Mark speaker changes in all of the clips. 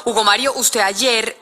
Speaker 1: Hugo Mario, usted ayer,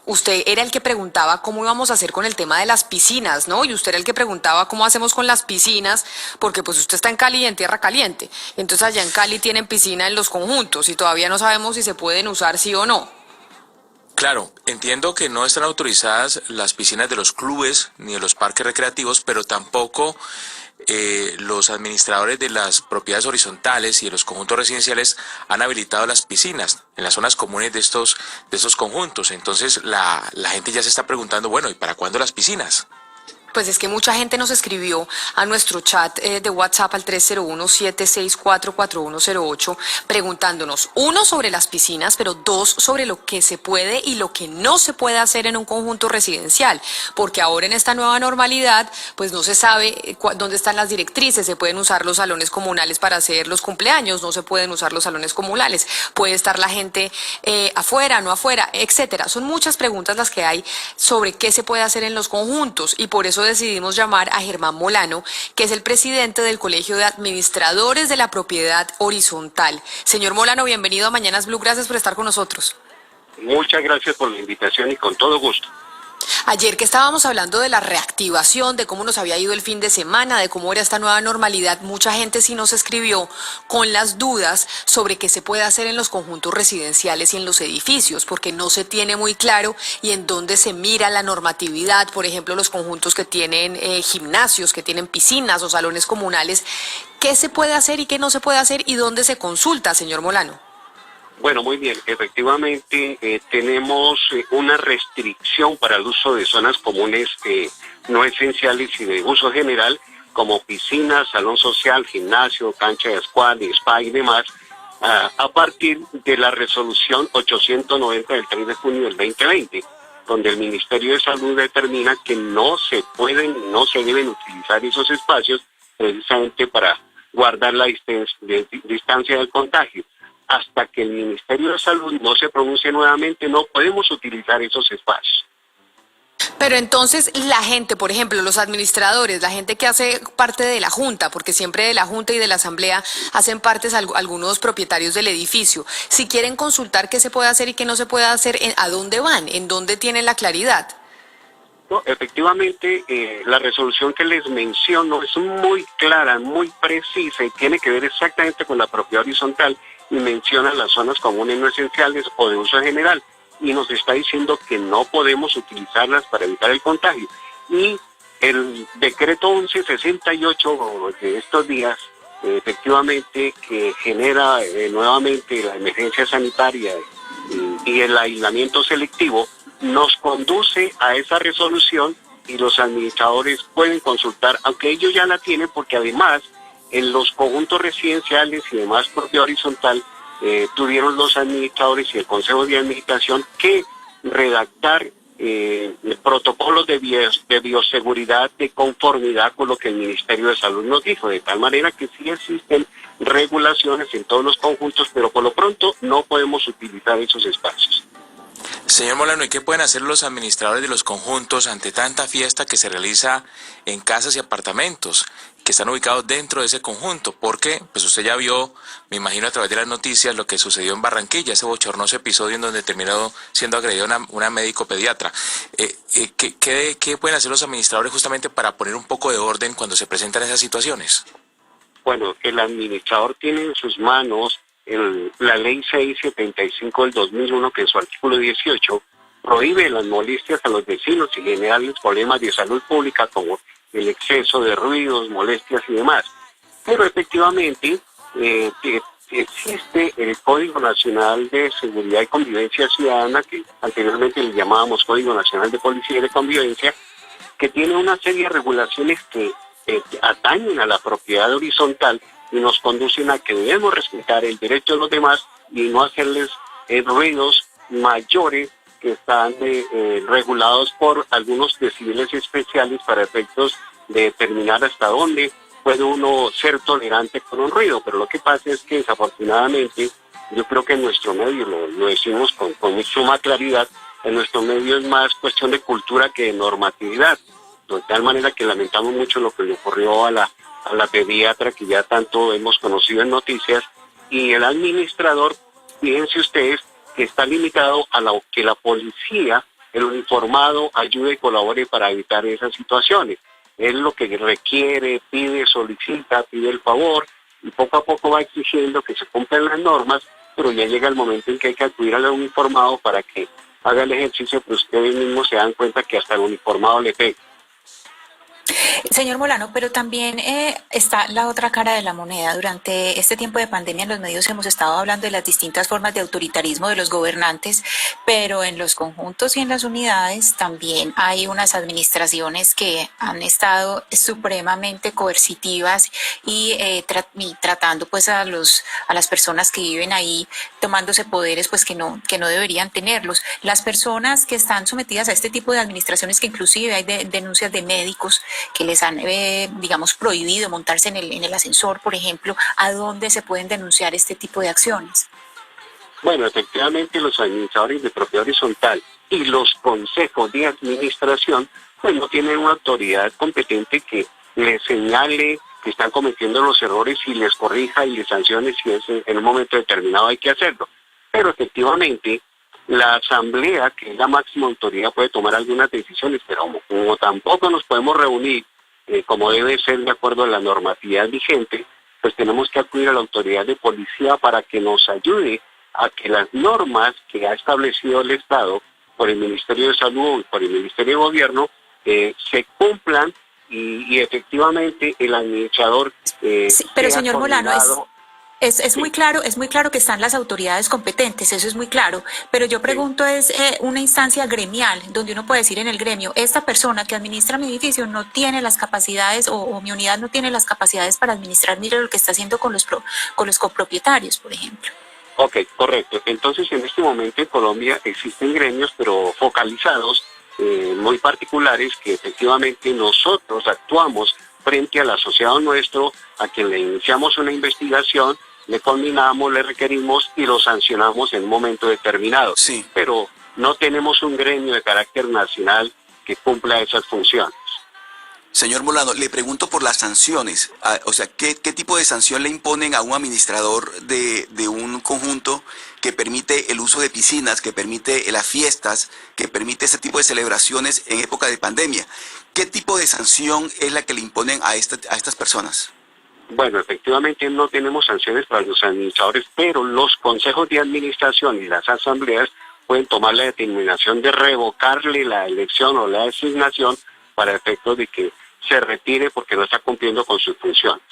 Speaker 1: usted era el que preguntaba cómo íbamos a hacer con el tema de las piscinas, ¿no? Y usted era el que preguntaba cómo hacemos con las piscinas, porque pues usted está en Cali y en tierra caliente. Entonces allá en Cali tienen piscina en los conjuntos y todavía no sabemos si se pueden usar sí o no.
Speaker 2: Claro, entiendo que no están autorizadas las piscinas de los clubes ni de los parques recreativos, pero tampoco los administradores de las propiedades horizontales y de los conjuntos residenciales han habilitado las piscinas en las zonas comunes de estos conjuntos. Entonces la gente ya se está preguntando, bueno, ¿y para cuándo las piscinas?
Speaker 1: Pues es que mucha gente nos escribió a nuestro chat de WhatsApp al 301-764-4108 preguntándonos, uno, sobre las piscinas, pero dos, sobre lo que se puede y lo que no se puede hacer en un conjunto residencial, porque ahora en esta nueva normalidad, pues no se sabe dónde están las directrices, se pueden usar los salones comunales para hacer los cumpleaños, no se pueden usar los salones comunales, puede estar la gente afuera, no afuera, etcétera. Son muchas preguntas las que hay sobre qué se puede hacer en los conjuntos y por eso decidimos llamar a Germán Molano, que es el presidente del Colegio de Administradores de la Propiedad Horizontal. Señor Molano, bienvenido a Mañanas Blue, gracias por estar con nosotros.
Speaker 3: Muchas gracias por la invitación y con todo gusto.
Speaker 1: Ayer que estábamos hablando de la reactivación, de cómo nos había ido el fin de semana, de cómo era esta nueva normalidad, mucha gente sí nos escribió con las dudas sobre qué se puede hacer en los conjuntos residenciales y en los edificios, porque no se tiene muy claro y en dónde se mira la normatividad, por ejemplo, los conjuntos que tienen gimnasios, que tienen piscinas o salones comunales, qué se puede hacer y qué no se puede hacer y dónde se consulta, señor Molano.
Speaker 3: Bueno, muy bien. Efectivamente, tenemos una restricción para el uso de zonas comunes no esenciales y de uso general, como piscinas, salón social, gimnasio, cancha de squad, spa y demás, a partir de la resolución 890 del 3 de junio del 2020, donde el Ministerio de Salud determina que no se deben utilizar esos espacios precisamente para guardar la distancia del contagio. Hasta que el Ministerio de Salud no se pronuncie nuevamente, no podemos utilizar esos espacios.
Speaker 1: Pero entonces la gente, por ejemplo, los administradores, la gente que hace parte de la Junta, porque siempre de la Junta y de la Asamblea hacen partes algunos propietarios del edificio, si quieren consultar qué se puede hacer y qué no se puede hacer, ¿a dónde van? ¿En dónde tienen la claridad?
Speaker 3: No, efectivamente, la resolución que les menciono es muy clara, muy precisa y tiene que ver exactamente con la propiedad horizontal y menciona las zonas comunes no esenciales o de uso general y nos está diciendo que no podemos utilizarlas para evitar el contagio. Y el decreto 1168 de estos días, efectivamente, que genera nuevamente la emergencia sanitaria y el aislamiento selectivo, nos conduce a esa resolución y los administradores pueden consultar, aunque ellos ya la tienen, porque además en los conjuntos residenciales y demás propiedad horizontal tuvieron los administradores y el Consejo de Administración que redactar protocolos de bioseguridad de conformidad con lo que el Ministerio de Salud nos dijo, de tal manera que sí existen regulaciones en todos los conjuntos, pero por lo pronto no podemos utilizar esos espacios.
Speaker 2: Señor Molano, ¿y qué pueden hacer los administradores de los conjuntos ante tanta fiesta que se realiza en casas y apartamentos que están ubicados dentro de ese conjunto? Porque pues usted ya vio, me imagino a través de las noticias, lo que sucedió en Barranquilla, ese bochornoso episodio en donde terminó siendo agredida una médico pediatra. ¿Qué pueden hacer los administradores justamente para poner un poco de orden cuando se presentan esas situaciones?
Speaker 3: Bueno, el administrador tiene en sus manos la ley 675 del 2001, que en su artículo 18 prohíbe las molestias a los vecinos y generarles problemas de salud pública como el exceso de ruidos, molestias y demás. Pero efectivamente existe el Código Nacional de Seguridad y Convivencia Ciudadana, que anteriormente le llamábamos Código Nacional de Policía y de Convivencia, que tiene una serie de regulaciones que atañen a la propiedad horizontal y nos conducen a que debemos respetar el derecho de los demás y no hacerles ruidos mayores que están regulados por algunos decibeles especiales para efectos de determinar hasta dónde puede uno ser tolerante con un ruido. Pero lo que pasa es que desafortunadamente, yo creo que en nuestro medio, lo decimos con suma claridad, en nuestro medio es más cuestión de cultura que de normatividad, de tal manera que lamentamos mucho lo que le ocurrió a la pediatra que ya tanto hemos conocido en noticias, y el administrador, fíjense ustedes, que está limitado a lo que la policía, el uniformado, ayude y colabore para evitar esas situaciones. Es lo que requiere, pide, solicita, pide el favor y poco a poco va exigiendo que se cumplan las normas, pero ya llega el momento en que hay que acudir al uniformado para que haga el ejercicio, pero ustedes mismos se dan cuenta que hasta el uniformado le pega.
Speaker 4: Señor Molano, pero también está la otra cara de la moneda. Durante este tiempo de pandemia en los medios hemos estado hablando de las distintas formas de autoritarismo de los gobernantes, pero en los conjuntos y en las unidades también hay unas administraciones que han estado supremamente coercitivas y tratando pues a las personas que viven ahí, tomándose poderes pues que no deberían tenerlos. Las personas que están sometidas a este tipo de administraciones, que inclusive hay denuncias de médicos que les han, digamos, prohibido montarse en el ascensor, por ejemplo, ¿a dónde se pueden denunciar este tipo de acciones?
Speaker 3: Bueno, efectivamente los administradores de propiedad horizontal y los consejos de administración pues no tienen una autoridad competente que les señale que están cometiendo los errores y les corrija y les sancione si es en un momento determinado hay que hacerlo. Pero efectivamente la asamblea, que es la máxima autoridad, puede tomar algunas decisiones, pero como tampoco nos podemos reunir como debe ser de acuerdo a la normatividad vigente, pues tenemos que acudir a la autoridad de policía para que nos ayude a que las normas que ha establecido el Estado por el Ministerio de Salud y por el Ministerio de Gobierno se cumplan y efectivamente el administrador
Speaker 4: sí, pero señor Molano, es muy claro que están las autoridades competentes, eso es muy claro, pero yo pregunto es una instancia gremial donde uno puede decir en el gremio, esta persona que administra mi edificio no tiene las capacidades o mi unidad no tiene las capacidades para administrar, mire lo que está haciendo con los copropietarios, por ejemplo.
Speaker 3: Ok, correcto. Entonces en este momento en Colombia existen gremios pero focalizados, muy particulares, que efectivamente nosotros actuamos frente al asociado nuestro, a quien le iniciamos una investigación, le combinamos, le requerimos y lo sancionamos en un momento determinado.
Speaker 5: Sí.
Speaker 3: Pero no tenemos un gremio de carácter nacional que cumpla esas funciones.
Speaker 5: Señor Molano, le pregunto por las sanciones. O sea, ¿qué tipo de sanción le imponen a un administrador de un conjunto que permite el uso de piscinas, que permite las fiestas, que permite ese tipo de celebraciones en época de pandemia? ¿Qué tipo de sanción es la que le imponen a estas personas?
Speaker 3: Bueno, efectivamente no tenemos sanciones para los administradores, pero los consejos de administración y las asambleas pueden tomar la determinación de revocarle la elección o la designación para efectos de que se retire porque no está cumpliendo con sus funciones.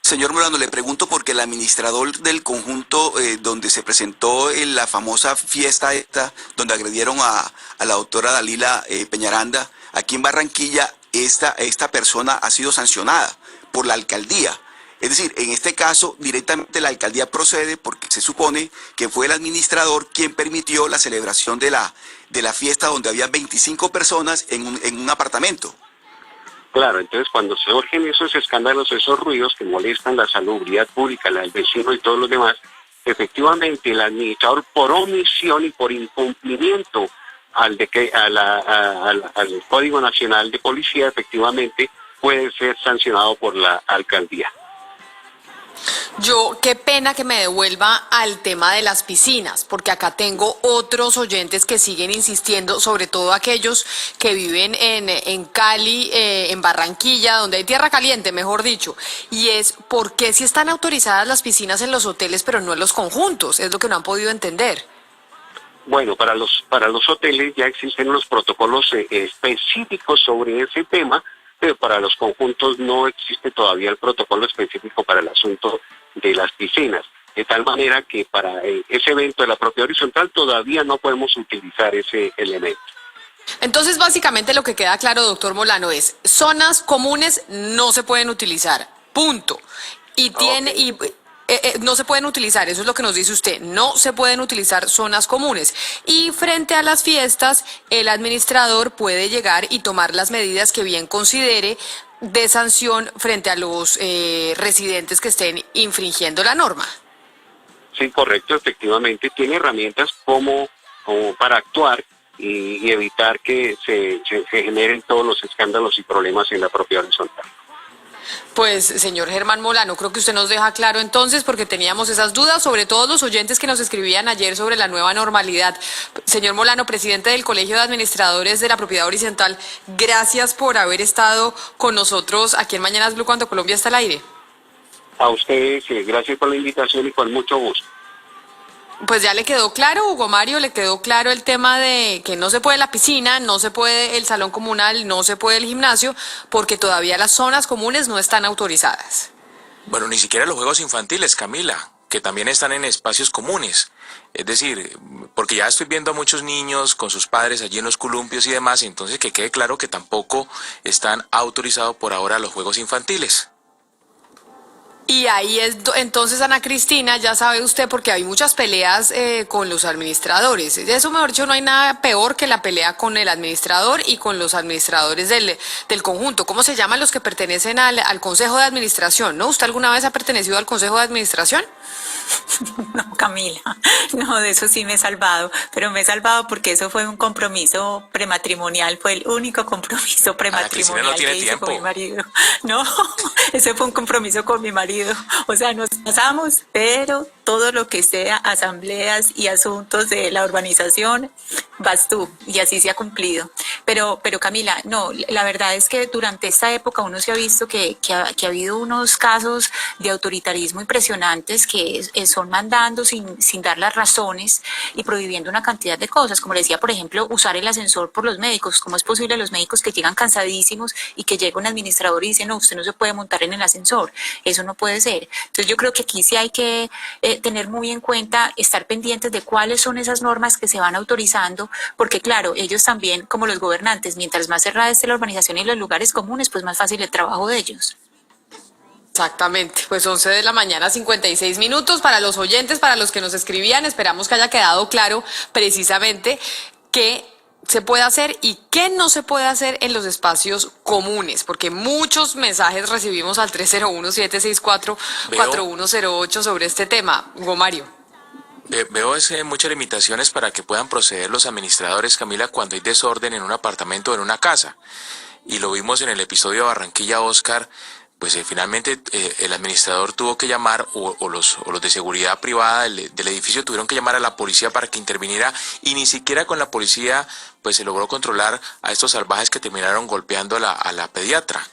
Speaker 5: Señor Molano, le pregunto porque el administrador del conjunto donde se presentó en la famosa fiesta esta, donde agredieron a la doctora Dalila Peñaranda, aquí en Barranquilla, esta persona ha sido sancionada por la alcaldía. Es decir, en este caso, directamente la alcaldía procede porque se supone que fue el administrador quien permitió la celebración de la fiesta donde había 25 personas en un apartamento.
Speaker 3: Claro, entonces cuando se surgen esos escándalos, esos ruidos que molestan la salubridad pública, la del vecino y todos los demás, efectivamente el administrador por omisión y por incumplimiento al Código Nacional de Policía, efectivamente puede ser sancionado por la alcaldía.
Speaker 1: Yo, qué pena que me devuelva al tema de las piscinas, porque acá tengo otros oyentes que siguen insistiendo, sobre todo aquellos que viven en Cali, en Barranquilla, donde hay tierra caliente, mejor dicho, y es ¿por qué si están autorizadas las piscinas en los hoteles pero no en los conjuntos? Es lo que no han podido entender.
Speaker 3: Bueno, para los hoteles ya existen unos protocolos específicos sobre ese tema, pero para los conjuntos no existe todavía el protocolo específico para el asunto de las piscinas. De tal manera que para ese evento de la propiedad horizontal todavía no podemos utilizar ese elemento.
Speaker 1: Entonces, básicamente lo que queda claro, doctor Molano, es zonas comunes no se pueden utilizar, punto. No se pueden utilizar, eso es lo que nos dice usted, no se pueden utilizar zonas comunes. Y frente a las fiestas, el administrador puede llegar y tomar las medidas que bien considere de sanción frente a los residentes que estén infringiendo la norma.
Speaker 3: Sí, correcto, efectivamente tiene herramientas como para actuar y evitar que se generen todos los escándalos y problemas en la propiedad horizontal.
Speaker 1: Pues, señor Germán Molano, creo que usted nos deja claro entonces, porque teníamos esas dudas, sobre todo los oyentes que nos escribían ayer sobre la nueva normalidad. Señor Molano, presidente del Colegio de Administradores de la Propiedad Horizontal, gracias por haber estado con nosotros aquí en Mañanas Blue cuando Colombia está al aire.
Speaker 3: A ustedes, gracias por la invitación y con mucho gusto.
Speaker 1: Pues ya le quedó claro, Hugo Mario, le quedó claro el tema de que no se puede la piscina, no se puede el salón comunal, no se puede el gimnasio, porque todavía las zonas comunes no están autorizadas.
Speaker 2: Bueno, ni siquiera los juegos infantiles, Camila, que también están en espacios comunes. Es decir, porque ya estoy viendo a muchos niños con sus padres allí en los columpios y demás, entonces que quede claro que tampoco están autorizados por ahora los juegos infantiles.
Speaker 1: Y ahí es entonces, Ana Cristina, ya sabe usted, porque hay muchas peleas con los administradores. De eso, mejor dicho, no hay nada peor que la pelea con el administrador y con los administradores del conjunto. ¿Cómo se llaman los que pertenecen al Consejo de Administración? ¿No? ¿Usted alguna vez ha pertenecido al Consejo de Administración?
Speaker 4: No, Camila, no, de eso sí me he salvado, pero me he salvado porque eso fue un compromiso prematrimonial, fue el único compromiso prematrimonial
Speaker 2: no tiene
Speaker 4: que hice
Speaker 2: tiempo.
Speaker 4: con mi marido. No, ese fue un compromiso con mi marido. O sea, nos casamos, pero todo lo que sea asambleas y asuntos de la urbanización, vas tú, y así se ha cumplido. Pero Camila, no, la verdad es que durante esta época uno se ha visto que ha habido unos casos de autoritarismo impresionantes que son mandando sin dar las razones y prohibiendo una cantidad de cosas, como le decía, por ejemplo, usar el ascensor por los médicos. ¿Cómo es posible los médicos que llegan cansadísimos y que llega un administrador y dice, no, usted no se puede montar en el ascensor? Eso no puede ser. Entonces yo creo que aquí sí hay que tener muy en cuenta, estar pendientes de cuáles son esas normas que se van autorizando, porque claro, ellos también, como los gobernantes, mientras más cerrada esté la urbanización y los lugares comunes, pues más fácil el trabajo de ellos.
Speaker 1: Exactamente, pues 11 de la mañana, 56 minutos. Para los oyentes, para los que nos escribían, esperamos que haya quedado claro precisamente qué se puede hacer y qué no se puede hacer en los espacios comunes, porque muchos mensajes recibimos al 301-764-4108 sobre este tema. Hugo Mario.
Speaker 2: Veo muchas limitaciones para que puedan proceder los administradores, Camila, cuando hay desorden en un apartamento o en una casa. Y lo vimos en el episodio de Barranquilla, Oscar. Pues finalmente el administrador tuvo que llamar, o los de seguridad privada del edificio tuvieron que llamar a la policía para que interviniera, y ni siquiera con la policía pues se logró controlar a estos salvajes que terminaron golpeando a la pediatra.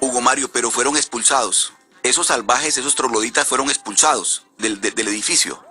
Speaker 5: Hugo Mario, pero fueron expulsados. Esos salvajes, esos trogloditas fueron expulsados del edificio.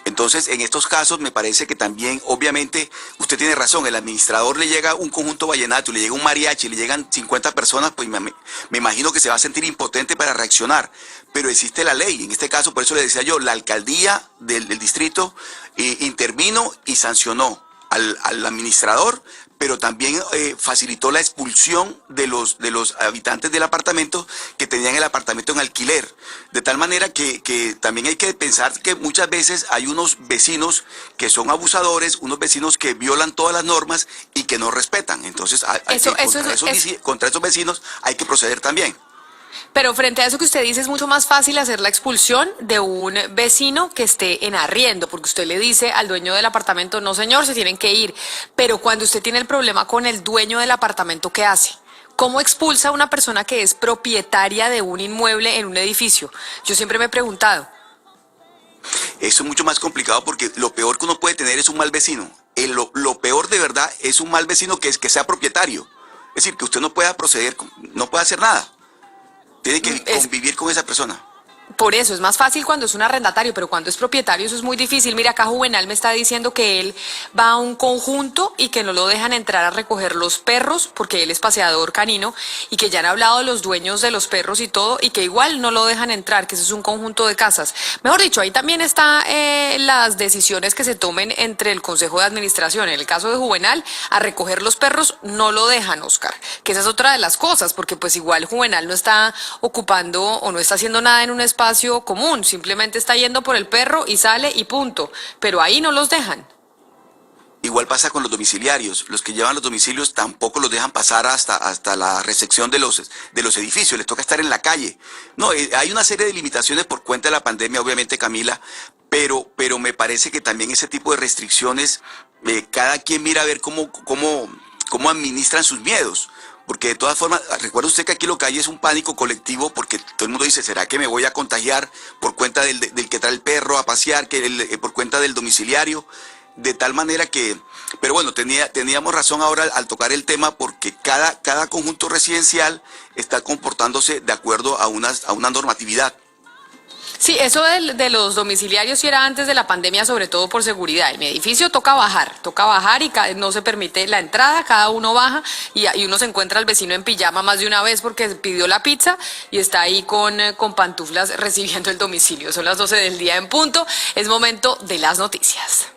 Speaker 5: Entonces, en estos casos me parece que también, obviamente, usted tiene razón, el administrador le llega un conjunto vallenato, le llega un mariachi, le llegan 50 personas, pues me imagino que se va a sentir impotente para reaccionar, pero existe la ley. En este caso, por eso le decía yo, la alcaldía del distrito intervino y sancionó al administrador, pero también facilitó la expulsión de los habitantes del apartamento que tenían el apartamento en alquiler. De tal manera que también hay que pensar que muchas veces hay unos vecinos que son abusadores, unos vecinos que violan todas las normas y que no respetan. Entonces, contra esos vecinos hay que proceder también.
Speaker 1: Pero frente a eso que usted dice, es mucho más fácil hacer la expulsión de un vecino que esté en arriendo, porque usted le dice al dueño del apartamento, no señor, se tienen que ir. Pero cuando usted tiene el problema con el dueño del apartamento, ¿qué hace? ¿Cómo expulsa a una persona que es propietaria de un inmueble en un edificio? Yo siempre me he preguntado.
Speaker 5: Eso es mucho más complicado porque lo peor que uno puede tener es un mal vecino. Lo peor de verdad es un mal vecino que sea propietario. Es decir, que usted no pueda proceder, no pueda hacer nada. Tiene que convivir con esa persona.
Speaker 1: Por eso, es más fácil cuando es un arrendatario, pero cuando es propietario eso es muy difícil. Mira, acá Juvenal me está diciendo que él va a un conjunto y que no lo dejan entrar a recoger los perros porque él es paseador canino y que ya han hablado los dueños de los perros y todo y que igual no lo dejan entrar, que ese es un conjunto de casas. Mejor dicho, ahí también están las decisiones que se tomen entre el Consejo de Administración. En el caso de Juvenal, a recoger los perros no lo dejan, Oscar, que esa es otra de las cosas, porque pues igual Juvenal no está ocupando o no está haciendo nada en un espacio común, simplemente está yendo por el perro y sale y punto, pero ahí no los dejan.
Speaker 5: Igual pasa con los domiciliarios, los que llevan los domicilios tampoco los dejan pasar hasta la recepción de los edificios, les toca estar en la calle. No, hay una serie de limitaciones por cuenta de la pandemia, obviamente, Camila, pero me parece que también ese tipo de restricciones, cada quien mira a ver cómo administran sus miedos. porque de todas formas, recuerda usted que aquí lo que hay es un pánico colectivo, porque todo el mundo dice, ¿será que me voy a contagiar por cuenta del que trae el perro a pasear, por cuenta del domiciliario? De tal manera que, pero bueno, teníamos razón ahora al tocar el tema, porque cada conjunto residencial está comportándose de acuerdo a una normatividad.
Speaker 1: Sí, eso de los domiciliarios sí era antes de la pandemia, sobre todo por seguridad. En mi edificio toca bajar y no se permite la entrada, cada uno baja y uno se encuentra al vecino en pijama más de una vez porque pidió la pizza y está ahí con pantuflas recibiendo el domicilio. Son las 12 del día en punto, es momento de las noticias.